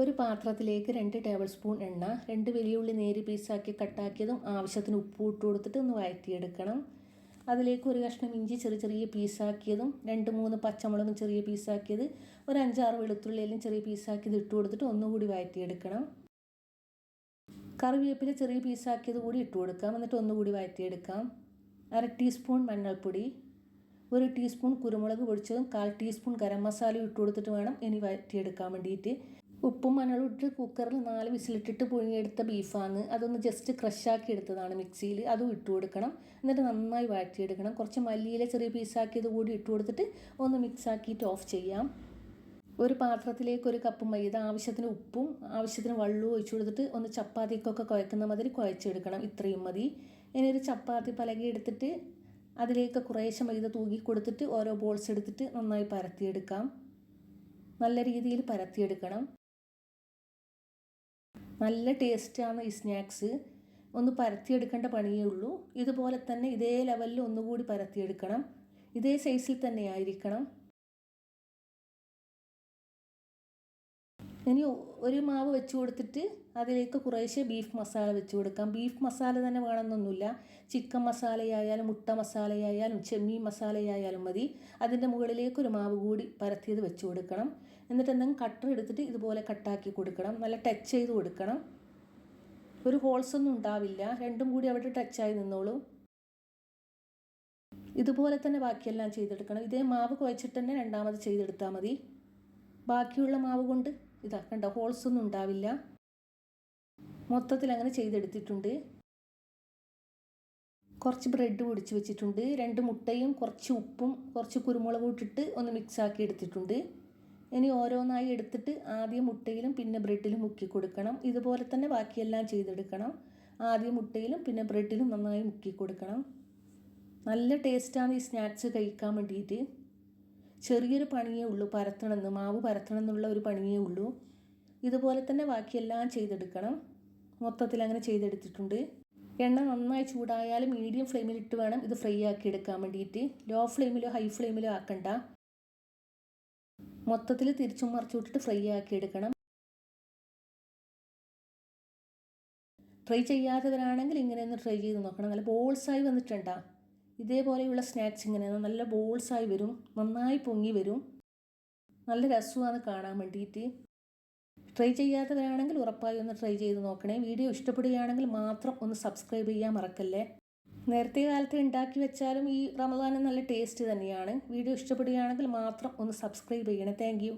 ഒരു പാത്രത്തിലേക്ക് 2 table spoon എണ്ണ, 2 വലിയ ഉള്ളി നേരി പീസാക്കി കട്ടാക്കിയതും ആവശ്യത്തിന് ഉപ്പ് ഇട്ട് കൊടുത്തിട്ട് ഒന്ന് വഴറ്റിയെടുക്കണം. അതിലേക്ക് ഒരു കഷ്ണം ഇഞ്ചി ചെറിയ ചെറിയ പീസാക്കിയതും 2-3 പച്ചമുളകും ചെറിയ പീസാക്കിയത്, ഒരു 5-6 വെളുത്തുള്ളിയെല്ലാം ചെറിയ പീസാക്കിയത് ഇട്ട് കൊടുത്തിട്ട് ഒന്നുകൂടി വഴറ്റിയെടുക്കണം. കറിവേപ്പില ചെറിയ പീസാക്കിയത് കൂടി ഇട്ട് കൊടുക്കാം. എന്നിട്ട് ഒന്നുകൂടി വഴറ്റിയെടുക്കാം. 1/2 ടീസ്പൂൺ മഞ്ഞൾപ്പൊടി, 1 ടീസ്പൂൺ കുരുമുളക് പൊടിച്ചതും 1/4 ടീസ്പൂൺ ഗരം മസാലയും ഇട്ട് കൊടുത്തിട്ട് വേണം ഇനി വഴറ്റിയെടുക്കാൻ വേണ്ടിയിട്ട്. ഉപ്പും മഞ്ഞളും ഇട്ട് കുക്കറിൽ 4 വിസിലിട്ടിട്ട് പുഴുങ്ങിയെടുത്ത ബീഫാണ്. അതൊന്ന് ജസ്റ്റ് ക്രഷാക്കി എടുത്തതാണ് മിക്സിയിൽ. അതും ഇട്ട് കൊടുക്കണം. എന്നിട്ട് നന്നായി വഴറ്റിയെടുക്കണം. കുറച്ച് മല്ലിയില ചെറിയ പീസാക്കിയത് കൂടി ഇട്ട് കൊടുത്തിട്ട് ഒന്ന് മിക്സാക്കിയിട്ട് ഓഫ് ചെയ്യാം. ഒരു പാത്രത്തിലേക്ക് 1 കപ്പ് മൈദ, ആവശ്യത്തിന് ഉപ്പും ആവശ്യത്തിന് വെള്ളവും ഒഴിച്ചു കൊടുത്തിട്ട് ഒന്ന് ചപ്പാത്തിക്കൊക്കെ കുഴക്കുന്ന മാതിരി കുഴച്ചെടുക്കണം. ഇത്രയും മതി. ഇനി ഒരു ചപ്പാത്തി പലക എടുത്തിട്ട് അതിലേക്ക് കുറേശ്ശെ മൈദ തൂക്കി കൊടുത്തിട്ട് ഓരോ ബോൾസ് എടുത്തിട്ട് നന്നായി പരത്തിയെടുക്കാം. നല്ല രീതിയിൽ പരത്തിയെടുക്കണം. നല്ല ടേസ്റ്റാണ് ഈ സ്നാക്സ്. ഒന്ന് പരത്തിയെടുക്കേണ്ട പണിയേ ഉള്ളൂ. ഇതുപോലെ തന്നെ ഇതേ ലെവലിൽ ഒന്നുകൂടി പരത്തിയെടുക്കണം. ഇതേ സൈസിൽ തന്നെ ആയിരിക്കണം. ഇനി ഒരു മാവ് വെച്ച് കൊടുത്തിട്ട് അതിലേക്ക് കുറേശ്ശെ ബീഫ് മസാല വെച്ച് കൊടുക്കാം. ബീഫ് മസാല തന്നെ വേണമെന്നൊന്നുമില്ല. ചിക്കൻ മസാലയായാലും മുട്ട മസാലയായാലും ചെമ്മീൻ മസാലയായാലും മതി. അതിൻ്റെ മുകളിലേക്ക് ഒരു മാവ് കൂടി പരത്തിയത് വെച്ച് കൊടുക്കണം. എന്നിട്ട് എന്തെങ്കിലും കട്ടർ എടുത്തിട്ട് ഇതുപോലെ കട്ടാക്കി കൊടുക്കണം. നല്ല ടച്ച് ചെയ്ത് കൊടുക്കണം. ഒരു ഹോൾസൊന്നും ഉണ്ടാവില്ല. രണ്ടും കൂടി അവിടെ ടച്ചായി നിന്നോളൂ. ഇതുപോലെ തന്നെ ബാക്കിയെല്ലാം ചെയ്തെടുക്കണം. ഇതേ മാവ് കുഴച്ചിട്ട് തന്നെ രണ്ടാമത് ചെയ്തെടുത്താൽ മതി. ബാക്കിയുള്ള മാവ് കൊണ്ട് ഇതാ കണ്ടോ, ഹോൾസൊന്നും ഉണ്ടാവില്ല. മൊത്തത്തിൽ അങ്ങനെ ചെയ്തെടുത്തിട്ടുണ്ട്. കുറച്ച് ബ്രെഡ് പൊടിച്ച് വെച്ചിട്ടുണ്ട്. 2 മുട്ടയും കുറച്ച് ഉപ്പും കുറച്ച് കുരുമുളകും ഇട്ടിട്ട് ഒന്ന് മിക്സാക്കി എടുത്തിട്ടുണ്ട്. ഇനി ഓരോന്നായി എടുത്തിട്ട് ആദ്യം മുട്ടയിലും പിന്നെ ബ്രെഡിലും മുക്കി കൊടുക്കണം. ഇതുപോലെ തന്നെ ബാക്കിയെല്ലാം ചെയ്തെടുക്കണം. ആദ്യം മുട്ടയിലും പിന്നെ ബ്രെഡിലും നന്നായി മുക്കി കൊടുക്കണം. നല്ല ടേസ്റ്റാണ് ഈ സ്നാക്സ് കഴിക്കാൻ വേണ്ടിയിട്ട്. ചെറിയൊരു പണിയേ ഉള്ളൂ പരത്തണമെന്ന്, മാവ് പരത്തണം എന്നുള്ള ഒരു പണിയേ ഉള്ളൂ. ഇതുപോലെ തന്നെ ബാക്കിയെല്ലാം ചെയ്തെടുക്കണം. മൊത്തത്തിൽ അങ്ങനെ ചെയ്തെടുത്തിട്ടുണ്ട്. എണ്ണ നന്നായി ചൂടായാൽ മീഡിയം ഫ്ലെയിമിലിട്ട് വേണം ഇത് ഫ്രൈ ആക്കി എടുക്കാൻ വേണ്ടിയിട്ട്. ലോ ഫ്ലെയിമിലോ ഹൈ ഫ്ലെയിമിലോ ആക്കണ്ട. മൊത്തത്തിൽ തിരിച്ചും മറിച്ചും ഇട്ടിട്ട് ഫ്രൈ ആക്കി എടുക്കണം. ട്രൈ ചെയ്യാത്തവരാണെങ്കിൽ ഇങ്ങനെ ഒന്ന് ട്രൈ ചെയ്ത് നോക്കണം. നല്ല ബോൾസായി വന്നിട്ടുണ്ടാ. ഇതേപോലെയുള്ള സ്നാക്സ് ഇങ്ങനെയാണ് നല്ല ബോൾസായി വരും, നന്നായി പൊങ്ങി വരും. നല്ല രസമാണ് കാണാൻ വേണ്ടിയിട്ട്. ട്രൈ ചെയ്യാത്തവരാണെങ്കിൽ ഉറപ്പായി ഒന്ന് ട്രൈ ചെയ്ത് നോക്കണേ. വീഡിയോ ഇഷ്ടപ്പെടുകയാണെങ്കിൽ മാത്രം ഒന്ന് സബ്സ്ക്രൈബ് ചെയ്യാൻ മറക്കല്ലേ. നേരത്തെ കാലത്ത് ഉണ്ടാക്കി വെച്ചാലും ഈ റമദാന് നല്ല ടേസ്റ്റ് തന്നെയാണ്. വീഡിയോ ഇഷ്ടപ്പെടുകയാണെങ്കിൽ മാത്രം ഒന്ന് സബ്സ്ക്രൈബ് ചെയ്യണേ. Thank you.